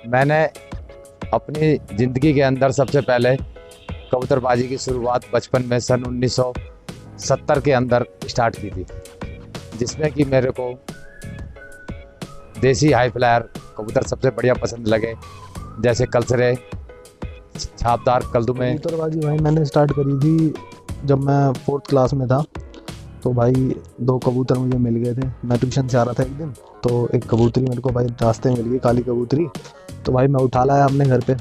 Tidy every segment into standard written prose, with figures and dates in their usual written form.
मैंने अपनी ज़िंदगी के अंदर सबसे पहले कबूतरबाजी की शुरुआत बचपन में सन 1970 के अंदर स्टार्ट की थी, जिसमें कि मेरे को देसी हाई फ्लायर कबूतर सबसे बढ़िया पसंद लगे, जैसे कलसरे, छापदार, कलदुमे। कबूतरबाजी भाई मैंने स्टार्ट करी थी जब मैं 4th क्लास में था। तो भाई 2 कबूतर मुझे मिल गए थे। मैं ट्यूशन से आ रहा था एक दिन, तो एक कबूतरी मेरे को भाई रास्ते में मिल गई, काली कबूतरी। तो भाई मैं उठा लाया अपने घर पे,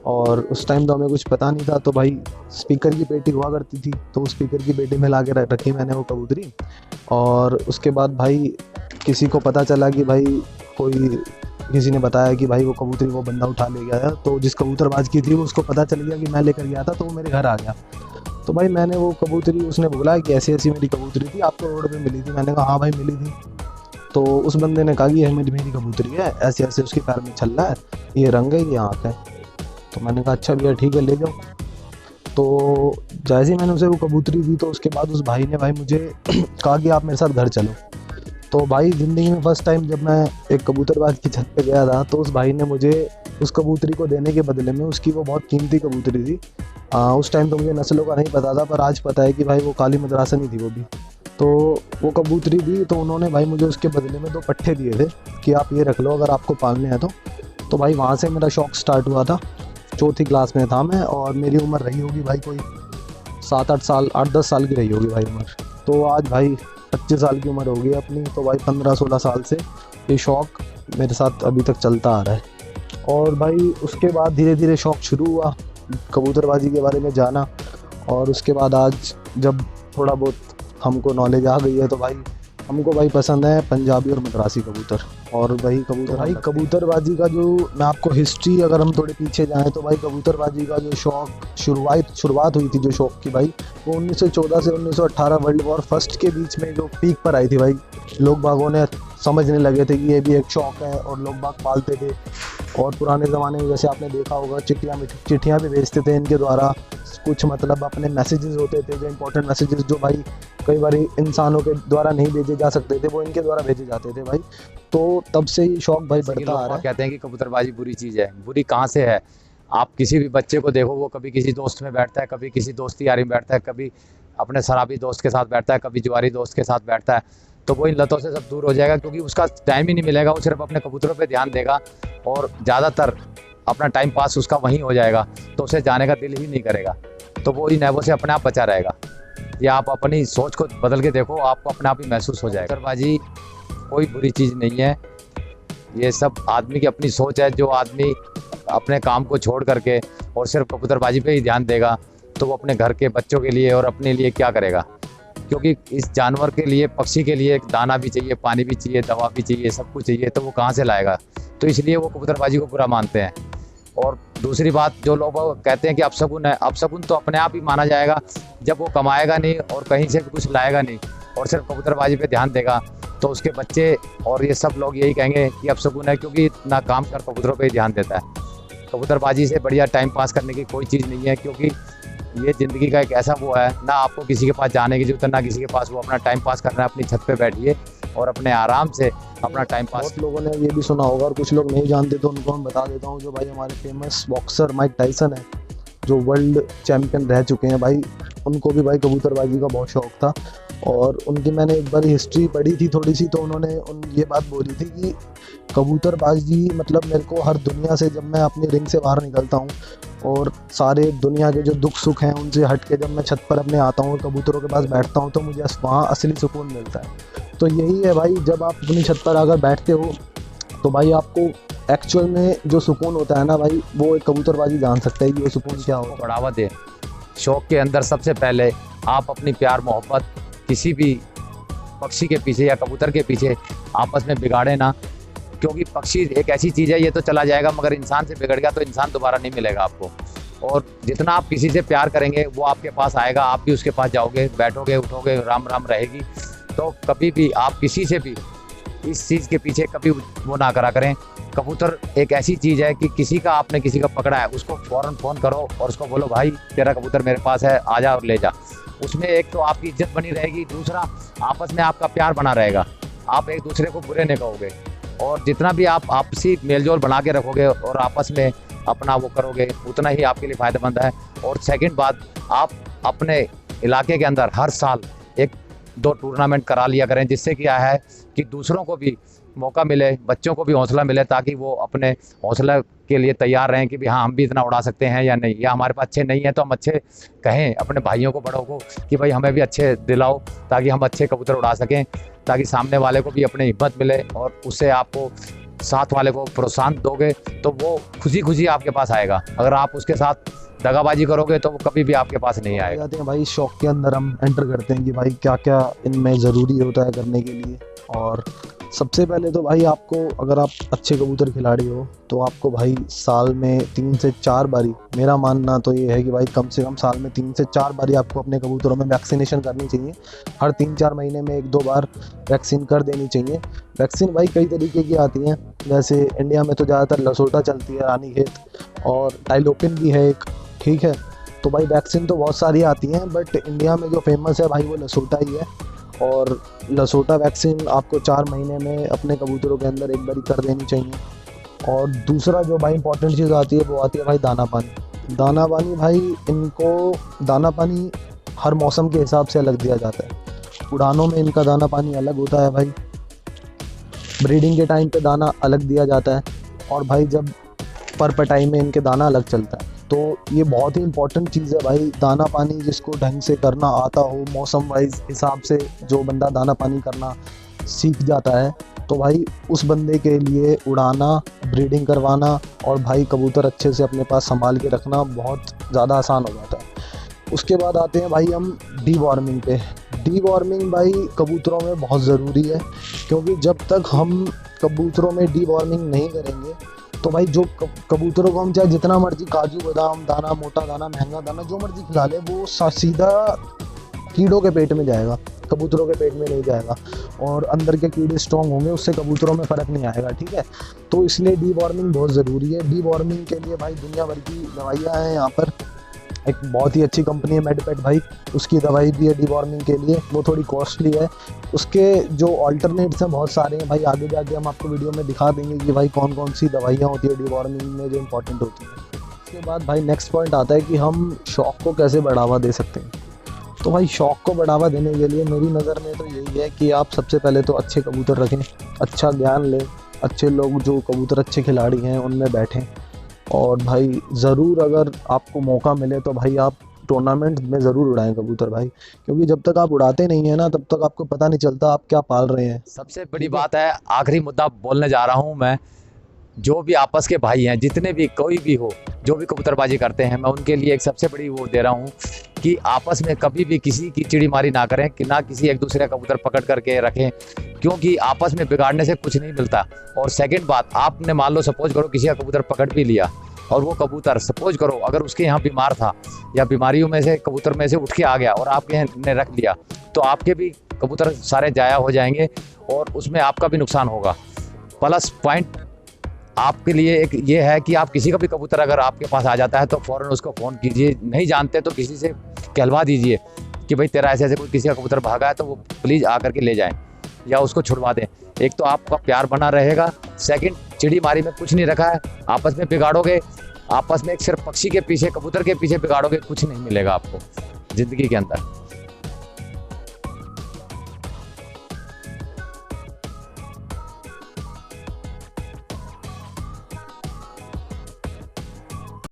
और उस टाइम तो हमें कुछ पता नहीं था। तो भाई स्पीकर की पेटी हुआ करती थी, तो उस स्पीकर की पेटी में ला के रखी मैंने वो कबूतरी। और उसके बाद भाई किसी को पता चला कि भाई किसी ने बताया कि भाई वो कबूतरी वो बंदा उठा ले गया है। तो जिस कबूतरबाज की थी वो उसको पता चल गया कि मैं लेकर गया था, तो वो मेरे घर आ गया। तो भाई मैंने वो कबूतरी, उसने बोला कि ऐसी ऐसी मेरी कबूतरी थी, आपको रोड पे मिली थी। मैंने कहा हाँ भाई मिली थी। तो उस बंदे ने कहा कि यह मेरी कबूतरी है, ऐसे ऐसे उसके पैर में छल्ला है, ये रंग है, ये आँख है। तो मैंने कहा अच्छा भैया ठीक है ले जाओ। तो जैसे ही मैंने उसे वो कबूतरी दी, तो उसके बाद उस भाई ने भाई मुझे कहा कि आप मेरे साथ घर चलो। तो भाई ज़िंदगी में फर्स्ट टाइम जब मैं एक कबूतरबाज की छत पे गया था, तो उस भाई ने मुझे उस कबूतरी को देने के बदले में, उसकी वो बहुत कीमती कबूतरी थी। उस टाइम तो मुझे नस्लों का नहीं पता था, पर आज पता है कि भाई वो काली मद्रासनी थी वो भी। तो वो कबूतरी दी, तो उन्होंने भाई मुझे उसके बदले में 2 पट्ठे दिए थे कि आप ये रख लो अगर आपको पालने हैं तो। तो भाई वहाँ से मेरा शौक़ स्टार्ट हुआ था। 4th क्लास में था मैं, और मेरी उम्र रही होगी भाई कोई 7-8 साल, 8-10 साल की रही होगी भाई उम्र। तो आज भाई 25 साल की उम्र हो गई अपनी। तो भाई 15-16 साल से ये शौक़ मेरे साथ अभी तक चलता आ रहा है। और भाई उसके बाद धीरे धीरे शौक़ शुरू हुआ कबूतरबाजी के बारे में जाना। और उसके बाद आज जब थोड़ा बहुत हमको नॉलेज आ गई है, तो भाई हमको भाई पसंद है पंजाबी और मद्रासी कबूतर। और भाई कबूतरबाजी का जो, मैं आपको हिस्ट्री अगर हम थोड़े पीछे जाएं, तो भाई कबूतरबाजी का जो शौक़ शुरुआत हुई थी जो शौक़ की भाई, वो 1914 से 1918 वर्ल्ड वॉर फर्स्ट के बीच में जो पीक पर आई थी भाई। लोग बागों ने समझने लगे थे कि ये भी एक शौक़ है, और लोग बाग पालते थे। और पुराने ज़माने में जैसे आपने देखा होगा चिट्ठियाँ भी भेजते थे इनके द्वारा। कुछ मतलब अपने मैसेजेस होते थे, जो इंपॉर्टेंट मैसेजेस जो भाई कई बार इंसानों के द्वारा नहीं भेजे जा सकते थे, वो इनके द्वारा भेजे जाते थे भाई। तो तब से ही शौक़ भाई बढ़ता आ रहा है। कहते हैं कि कबूतरबाजी बुरी चीज़ है। बुरी कहाँ से है? आप किसी भी बच्चे को देखो, वो कभी किसी दोस्त में बैठता है, कभी किसी दोस्ती यारी में बैठता है, कभी अपने शराबी दोस्त के साथ बैठता है, कभी जुआरी दोस्त के साथ बैठता है। तो वो इन लतों से सब दूर हो जाएगा, क्योंकि उसका टाइम ही नहीं मिलेगा। वो सिर्फ अपने कबूतरों पे ध्यान देगा, और ज़्यादातर अपना टाइम पास उसका वहीं हो जाएगा, तो उसे जाने का दिल ही नहीं करेगा। तो वो इन ऐबों से अपने आप बचा रहेगा। या आप अपनी सोच को बदल के देखो, आपको अपने आप ही महसूस हो जाएगा। कबूतरबाजी कोई बुरी चीज़ नहीं है, ये सब आदमी की अपनी सोच है। जो आदमी अपने काम को छोड़ करके और सिर्फ कबूतरबाजी पे ही ध्यान देगा, तो वो अपने घर के बच्चों के लिए और अपने लिए क्या करेगा? क्योंकि इस जानवर के लिए, पक्षी के लिए दाना भी चाहिए, पानी भी चाहिए, दवा भी चाहिए, सब कुछ चाहिए, तो वो कहाँ से लाएगा? तो इसलिए वो कबूतरबाजी को बुरा मानते हैं। और दूसरी बात, जो लोग कहते हैं कि अपशगुन है, अपशगुन तो अपने आप ही माना जाएगा जब वो कमाएगा नहीं और कहीं से भी कुछ लाएगा नहीं, और सिर्फ कबूतरबाजी पे ध्यान देगा। तो उसके बच्चे और ये सब लोग यही कहेंगे कि अपशगुन है, क्योंकि ना काम कर कबूतरों पे ही ध्यान देता है। कबूतरबाजी से बढ़िया टाइम पास करने की कोई चीज़ नहीं है, क्योंकि ये ज़िंदगी का एक ऐसा वो है, ना आपको किसी के पास जाने की जरूरत है, ना किसी के पास। वो अपना टाइम पास करना है, अपनी छत पे बैठिए और अपने आराम से अपना टाइम पास। बहुत लोगों ने ये भी सुना होगा, और कुछ लोग नहीं जानते, तो उनको मैं बता देता हूँ। जो भाई हमारे फेमस बॉक्सर माइक टाइसन है, जो वर्ल्ड चैम्पियन रह चुके हैं भाई, उनको भी भाई कबूतरबाजी का बहुत शौक़ था। और उनकी मैंने एक बार हिस्ट्री पढ़ी थी थोड़ी सी, तो उन्होंने ये बात बोली थी कि कबूतरबाजी मतलब मेरे को हर दुनिया से, जब मैं अपनी रिंग से बाहर निकलता हूँ और सारे दुनिया के जो दुख सुख हैं उनसे हट के जब मैं छत पर अपने आता हूँ और कबूतरों के पास बैठता हूँ, तो मुझे वहाँ असली सुकून मिलता है। तो यही है भाई, जब आप अपनी छत पर अगर बैठते हो, तो भाई आपको एक्चुअल में जो सुकून होता है ना भाई, वो एक कबूतरबाजी जान सकता है कि वो सुकून क्या हो। बढ़ावा दे शौक़ के अंदर सबसे पहले आप अपनी प्यार मोहब्बत किसी भी पक्षी के पीछे या कबूतर के पीछे आपस में बिगाड़े ना, क्योंकि पक्षी एक ऐसी चीज़ है, ये तो चला जाएगा, मगर इंसान से बिगड़ गया तो इंसान दोबारा नहीं मिलेगा आपको। और जितना आप किसी से प्यार करेंगे, वो आपके पास आएगा, आप भी उसके पास जाओगे, बैठोगे, उठोगे, राम राम रहेगी। तो कभी भी आप किसी से भी इस चीज़ के पीछे कभी वो ना करा करें। कबूतर एक ऐसी चीज़ है कि किसी का आपने किसी का पकड़ा है, उसको फ़ौरन फ़ोन करो और उसको बोलो भाई तेरा कबूतर मेरे पास है, आ जा और ले जा। उसमें एक तो आपकी इज्जत बनी रहेगी, दूसरा आपस में आपका प्यार बना रहेगा, आप एक दूसरे को बुरे नहीं कहोगे। और जितना भी आप आपसी मेलजोल बना के रखोगे और आपस में अपना वो करोगे, उतना ही आपके लिए फ़ायदेमंद है। और सेकंड बात, आप अपने इलाके के अंदर हर साल 1-2 टूर्नामेंट करा लिया करें, जिससे क्या है कि दूसरों को भी मौका मिले, बच्चों को भी हौसला मिले, ताकि वो अपने हौसला के लिए तैयार रहें कि भी हाँ हम भी इतना उड़ा सकते हैं या नहीं, या हमारे पास अच्छे नहीं है तो हम अच्छे कहें अपने भाइयों को, बड़ों को कि भाई हमें भी अच्छे दिलाओ, ताकि हम अच्छे कबूतर उड़ा सकें, ताकि सामने वाले को भी अपनी हिम्मत मिले। और उससे आपको साथ वाले को प्रोत्साहन दोगे तो वो खुशी खुशी आपके पास आएगा। अगर आप उसके साथ दगाबाजी करोगे तो वो कभी भी आपके पास नहीं आएगा। जाते हैं भाई शौक के अंदर हम एंटर करते हैं कि भाई क्या क्या इनमें ज़रूरी होता है करने के लिए। और सबसे पहले तो भाई आपको, अगर आप अच्छे कबूतर खिलाड़ी हो तो आपको भाई साल में 3 से 4 बारी, मेरा मानना तो ये है कि भाई कम से कम साल में 3 से 4 बारी आपको अपने कबूतरों में वैक्सीनेशन करनी चाहिए। हर 3-4 महीने में 1-2 बार वैक्सीन कर देनी चाहिए। वैक्सीन भाई कई तरीके की आती हैं, जैसे इंडिया में तो ज़्यादातर लसोटा चलती है, रानीखेत, और टाइलोपिन भी है एक, ठीक है। तो भाई वैक्सीन तो बहुत सारी आती हैं, बट इंडिया में जो फेमस है भाई वो लसोटा ही है। और लसोटा वैक्सीन आपको 4 महीने में अपने कबूतरों के अंदर एक बारी कर देनी चाहिए। और दूसरा जो भाई इंपॉर्टेंट चीज़ आती है वो आती है भाई दाना पानी। दाना पानी भाई, इनको दाना पानी हर मौसम के हिसाब से अलग दिया जाता है। उड़ानों में इनका दाना पानी अलग होता है भाई, ब्रीडिंग के टाइम पे दाना अलग दिया जाता है, और भाई जब पर पटाई में इनके दाना अलग चलता है। तो ये बहुत ही इंपॉर्टेंट चीज़ है भाई, दाना पानी जिसको ढंग से करना आता हो, मौसम वाइज हिसाब से जो बंदा दाना पानी करना सीख जाता है, तो भाई उस बंदे के लिए उड़ाना, ब्रीडिंग करवाना और भाई कबूतर अच्छे से अपने पास संभाल के रखना बहुत ज़्यादा आसान हो जाता है। उसके बाद आते हैं भाई हम डीवॉर्मिंग पे। डीवॉर्मिंग भाई कबूतरों में बहुत ज़रूरी है, क्योंकि जब तक हम कबूतरों में डीवॉर्मिंग नहीं करेंगे तो भाई जो कबूतरों को हम चाहे जितना मर्जी काजू बादाम दाना, मोटा दाना, महंगा दाना, जो मर्जी खिला ले, वो सीधा कीड़ों के पेट में जाएगा, कबूतरों के पेट में नहीं जाएगा। और अंदर के कीड़े स्ट्रॉन्ग होंगे, उससे कबूतरों में फ़र्क नहीं आएगा, ठीक है। तो इसलिए डीवॉर्मिंग बहुत ज़रूरी है। डीवॉर्मिंग के लिए भाई दुनिया भर की दवाइयाँ हैं यहाँ पर। एक बहुत ही अच्छी कंपनी है मेडपेट भाई, उसकी दवाई भी है डीवॉर्मिंग के लिए, वो थोड़ी कॉस्टली है। उसके जो ऑल्टरनेट्स हैं बहुत सारे हैं भाई, आगे जाके हम आपको वीडियो में दिखा देंगे कि भाई कौन कौन सी दवाइयाँ होती है डीवॉर्मिंग में जो इंपॉर्टेंट होती है। उसके बाद भाई नेक्स्ट पॉइंट आता है कि हम शौक़ को कैसे बढ़ावा दे सकते हैं। तो भाई शौक़ को बढ़ावा देने के लिए मेरी नज़र में तो यही है कि आप सबसे पहले तो अच्छे कबूतर रखें, अच्छा ज्ञान लें, अच्छे लोग जो कबूतर अच्छे खिलाड़ी हैं उनमें बैठें। और भाई ज़रूर अगर आपको मौका मिले तो भाई आप टूर्नामेंट में ज़रूर उड़ाएं कबूतर भाई, क्योंकि जब तक आप उड़ाते नहीं हैं ना तब तक आपको पता नहीं चलता आप क्या पाल रहे हैं। सबसे बड़ी बात है, आखिरी मुद्दा बोलने जा रहा हूँ मैं, जो भी आपस के भाई हैं, जितने भी कोई भी हो, जो भी कबूतरबाजी करते हैं, मैं उनके लिए एक सबसे बड़ी वो दे रहा हूँ कि आपस में कभी भी किसी की चिड़ीमारी ना करें, कि ना किसी एक दूसरे का कबूतर पकड़ करके रखें, क्योंकि आपस में बिगाड़ने से कुछ नहीं मिलता। और सेकंड बात, आपने मान लो सपोज करो किसी का कबूतर पकड़ भी लिया, और वो कबूतर सपोज करो अगर उसके यहाँ बीमार था या बीमारियों में से कबूतर में से उठ के आ गया और आपके यहाँ ने रख लिया, तो आपके भी कबूतर सारे जाया हो जाएंगे और उसमें आपका भी नुकसान होगा। प्लस पॉइंट आपके लिए एक ये है कि आप किसी का भी कबूतर अगर आपके पास आ जाता है तो फ़ौरन उसको फ़ोन कीजिए, नहीं जानते तो किसी से कहलवा दीजिए कि भाई तेरा ऐसे ऐसे कोई किसी का कबूतर भागा है तो वो प्लीज़ आकर के ले जाएं या उसको छुड़वा दें। एक तो आपका प्यार बना रहेगा, सेकंड चिड़ीमारी में कुछ नहीं रखा है, आपस में बिगाड़ोगे, आपस में एक सिर्फ पक्षी के पीछे, कबूतर के पीछे बिगाड़ोगे, कुछ नहीं मिलेगा आपको ज़िंदगी के अंदर।